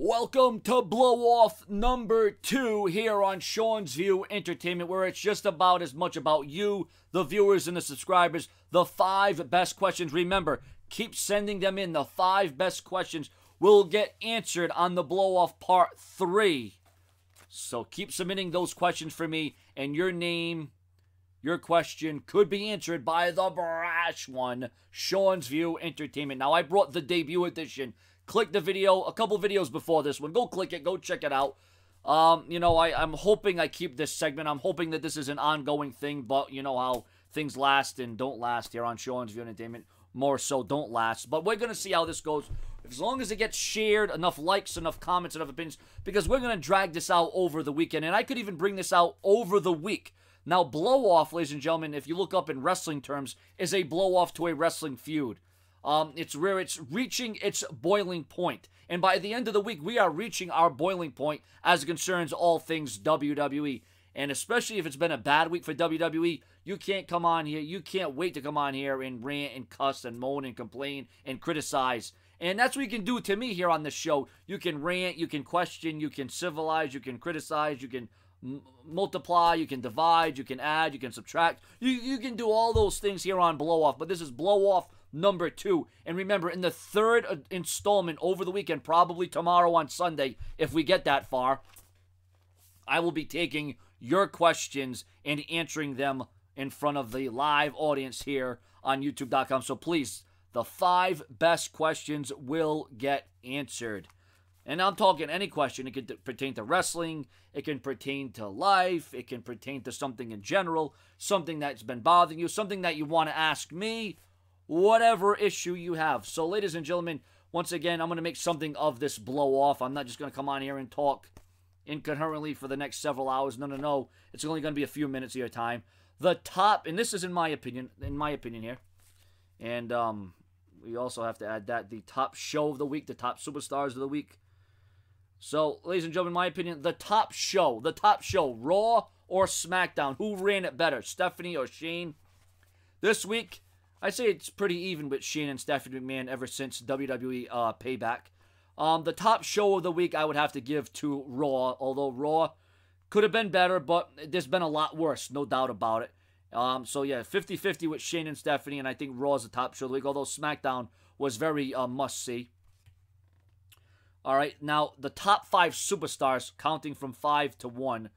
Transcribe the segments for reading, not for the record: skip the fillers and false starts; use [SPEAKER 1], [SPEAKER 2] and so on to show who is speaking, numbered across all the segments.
[SPEAKER 1] Welcome to Blow Off number 2 here on Sean's View Entertainment, where it's just about as much about you, the viewers and the subscribers, the 5 best questions. Remember, keep sending them in. The 5 best questions will get answered on the Blow Off Part 3. So keep submitting those questions for me, and your name, your question could be answered by the brash one, Sean's View Entertainment. Now, I brought the debut edition. Click the video, a couple videos before this one. Go click it, go check it out. I'm hoping I keep this segment. I'm hoping that this is an ongoing thing, but you know how things last and don't last here on Sean's View Entertainment. More so don't last. But we're going to see how this goes. As long as it gets shared, enough likes, enough comments, enough opinions, because we're going to drag this out over the weekend. And I could even bring this out over the week. Now, blow-off, ladies and gentlemen, if you look up in wrestling terms, is a blow-off to a wrestling feud. It's where it's reaching its boiling point. And by the end of the week, we are reaching our boiling point as it concerns all things WWE. And especially if it's been a bad week for WWE, you can't come on here. You can't wait to come on here and rant and cuss and moan and complain and criticize. And that's what you can do to me here on this show. You can rant, you can question, you can civilize, you can criticize, you can multiply, you can divide, you can add, you can subtract. You can do all those things here on Blow Off. But this is Blow Off number 2. And remember, in the 3rd installment over the weekend, probably tomorrow on Sunday, if we get that far, I will be taking your questions and answering them in front of the live audience here on YouTube.com. So please, the 5 best questions will get answered. And I'm talking any question. It could pertain to wrestling. It can pertain to life. It can pertain to something in general, something that's been bothering you, something that you want to ask me, whatever issue you have. So, ladies and gentlemen, once again, I'm going to make something of this blow-off. I'm not just going to come on here and talk incoherently for the next several hours. No. It's only going to be a few minutes of your time. The top, and this is in my opinion here, and we also have to add that, the top show of the week, the top superstars of the week. So, ladies and gentlemen, in my opinion, the top show, Raw or Smackdown, who ran it better, Stephanie or Shane? This week, I say it's pretty even with Shane and Stephanie McMahon ever since WWE Payback. The top show of the week I would have to give to Raw, although Raw could have been better, but there's been a lot worse, no doubt about it. So yeah, 50-50 with Shane and Stephanie, and I think Raw is the top show of the week, although SmackDown was very must-see. All right, now the top 5 superstars, counting from 5 to 1.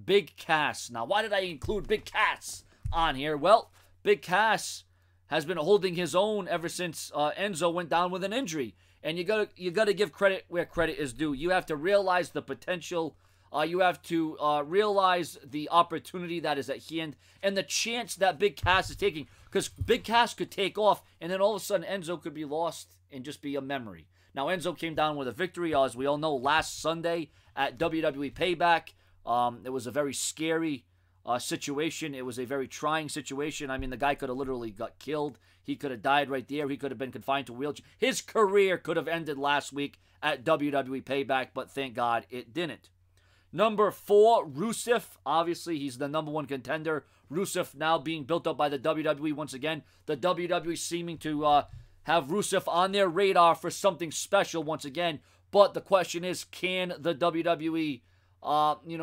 [SPEAKER 1] Big Cass. Now, why did I include Big Cass on here? Well, Big Cass has been holding his own ever since Enzo went down with an injury. And you gotta give credit where credit is due. You have to realize the potential. You have to realize the opportunity that is at hand and the chance that Big Cass is taking. Because Big Cass could take off, and then all of a sudden Enzo could be lost and just be a memory. Now, Enzo came down with a victory, as we all know, last Sunday at WWE Payback. It was a very scary situation. It was a very trying situation. I mean, the guy could have literally got killed. He could have died right there. He could have been confined to a wheelchair. His career could have ended last week at WWE Payback, but thank God it didn't. Number 4, Rusev. Obviously, he's the number 1 contender. Rusev now being built up by the WWE once again. The WWE seeming to have Rusev on their radar for something special once again. But the question is, can the WWE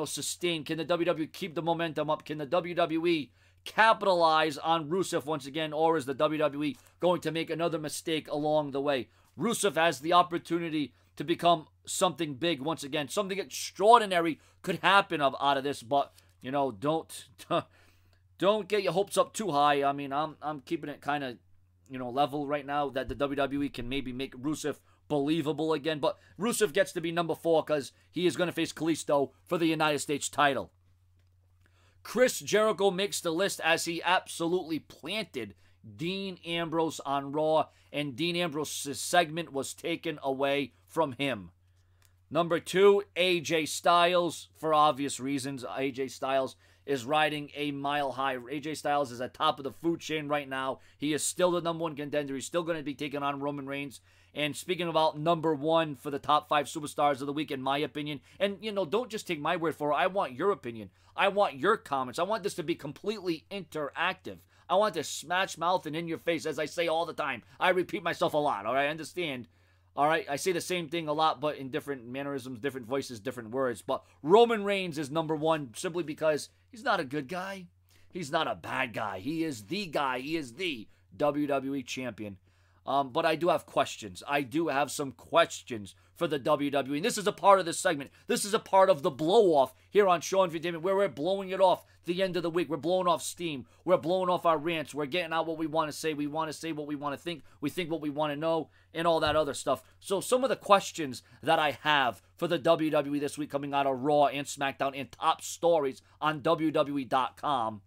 [SPEAKER 1] sustain? Can the WWE keep the momentum up? Can the WWE capitalize on Rusev once again? Or is the WWE going to make another mistake along the way? Rusev has the opportunity to become something big once again. Something extraordinary could happen out of this, but, don't get your hopes up too high. I mean, I'm keeping it kind of, level right now that the WWE can maybe make Rusev believable again. But Rusev gets to be number 4 because he is going to face Kalisto for the United States title. Chris Jericho makes the list as he absolutely planted Dean Ambrose on Raw, and Dean Ambrose's segment was taken away from him. Number 2, AJ Styles, for obvious reasons. AJ Styles is riding a mile high. AJ Styles is at top of the food chain right now. He is still the number 1 contender. He's still going to be taking on Roman Reigns. And speaking about number 1 for the top 5 superstars of the week, in my opinion, and, don't just take my word for it. I want your opinion. I want your comments. I want this to be completely interactive. I want to smash mouth and in your face, as I say all the time. I repeat myself a lot, all right? I understand. All right, I say the same thing a lot, but in different mannerisms, different voices, different words. But Roman Reigns is number one simply because he's not a good guy. He's not a bad guy. He is the guy. He is the WWE champion. But I do have questions. I do have some questions for the WWE. And this is a part of this segment. This is a part of the blow-off here on Sean's Entertainment where we're blowing it off the end of the week. We're blowing off steam. We're blowing off our rants. We're getting out what we want to say. We want to say what we want to think. We think what we want to know and all that other stuff. So some of the questions that I have for the WWE this week coming out of Raw and Smackdown and top stories on WWE.com.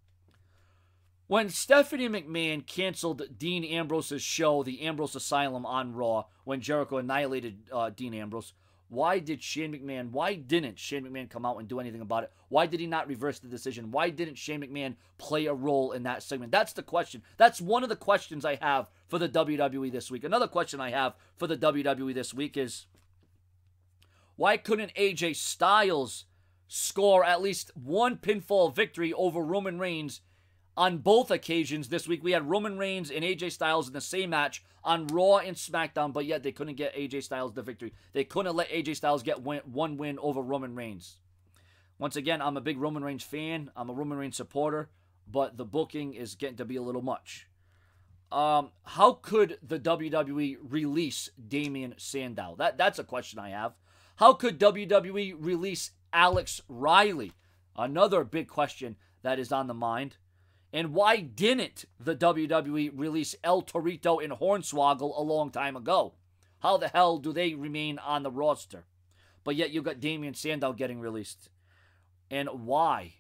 [SPEAKER 1] When Stephanie McMahon canceled Dean Ambrose's show, The Ambrose Asylum, on Raw, when Jericho annihilated Dean Ambrose, why didn't Shane McMahon come out and do anything about it? Why did he not reverse the decision? Why didn't Shane McMahon play a role in that segment? That's the question. That's one of the questions I have for the WWE this week. Another question I have for the WWE this week is, why couldn't AJ Styles score at least one pinfall victory over Roman Reigns on both occasions this week? We had Roman Reigns and AJ Styles in the same match on Raw and SmackDown, but yet they couldn't get AJ Styles the victory. They couldn't let AJ Styles get one win over Roman Reigns. Once again, I'm a big Roman Reigns fan. I'm a Roman Reigns supporter, but the booking is getting to be a little much. How could the WWE release Damian Sandow? That's a question I have. How could WWE release Alex Riley? Another big question that is on the mind. And why didn't the WWE release El Torito and Hornswoggle a long time ago? How the hell do they remain on the roster? But yet you got Damian Sandow getting released. And why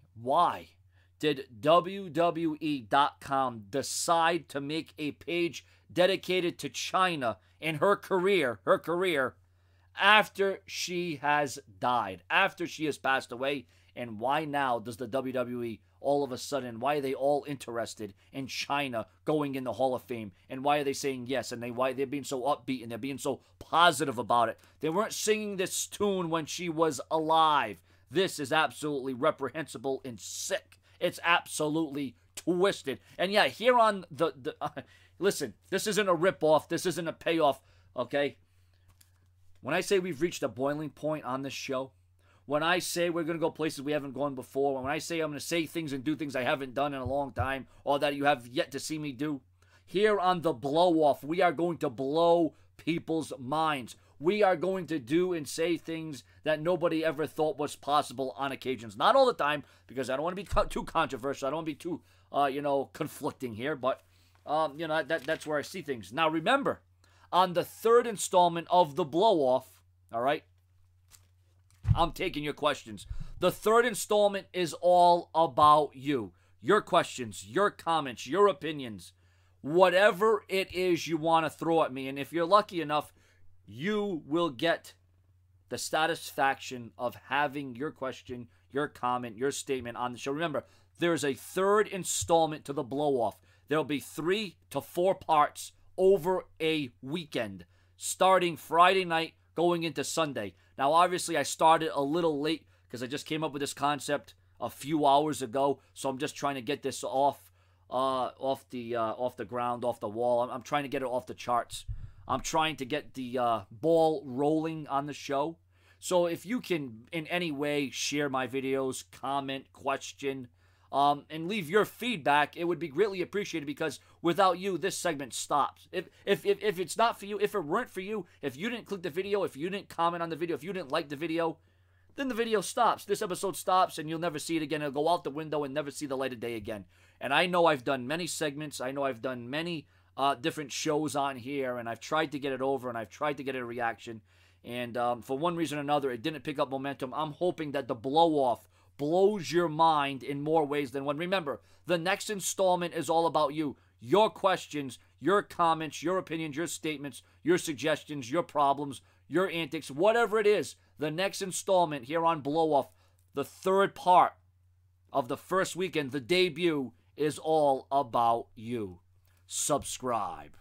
[SPEAKER 1] did WWE.com decide to make a page dedicated to Chyna and her career after she has died, after she has passed away? And why now does the WWE all of a sudden, why are they all interested in Chyna going in the Hall of Fame? And why are they saying yes? And why they're being so upbeat and they're being so positive about it? They weren't singing this tune when she was alive. This is absolutely reprehensible and sick. It's absolutely twisted. And yeah, here on listen, this isn't a ripoff. This isn't a payoff, okay? When I say we've reached a boiling point on this show, when I say we're going to go places we haven't gone before, when I say I'm going to say things and do things I haven't done in a long time, or that you have yet to see me do, here on the blow-off, we are going to blow people's minds. We are going to do and say things that nobody ever thought was possible on occasions. Not all the time, because I don't want to be too controversial. I don't want to be too, conflicting here, but, that's where I see things. Now, remember, on the third installment of the blow-off, all right, I'm taking your questions. The third installment is all about you. Your questions, your comments, your opinions, whatever it is you want to throw at me. And if you're lucky enough, you will get the satisfaction of having your question, your comment, your statement on the show. Remember, there's a third installment to the blow-off. There'll be 3 to 4 parts over a weekend, starting Friday night, going into Sunday. Now, obviously, I started a little late because I just came up with this concept a few hours ago, so I'm just trying to get this off the ground, off the wall. I'm trying to get it off the charts. I'm trying to get the ball rolling on the show. So if you can in any way share my videos, comment, question, and leave your feedback, it would be greatly appreciated, because without you, this segment stops. If it's not for you, if it weren't for you, if you didn't click the video, if you didn't comment on the video, if you didn't like the video, then the video stops. This episode stops, and you'll never see it again. It'll go out the window and never see the light of day again. And I know I've done many segments. I know I've done many different shows on here, and I've tried to get it over, and I've tried to get a reaction. And for one reason or another, it didn't pick up momentum. I'm hoping that the blow-off blows your mind in more ways than one. Remember, the next installment is all about you. Your questions, your comments, your opinions, your statements, your suggestions, your problems, your antics, whatever it is. The next installment here on Blow Off, the third part of the first weekend, the debut, is all about you. Subscribe.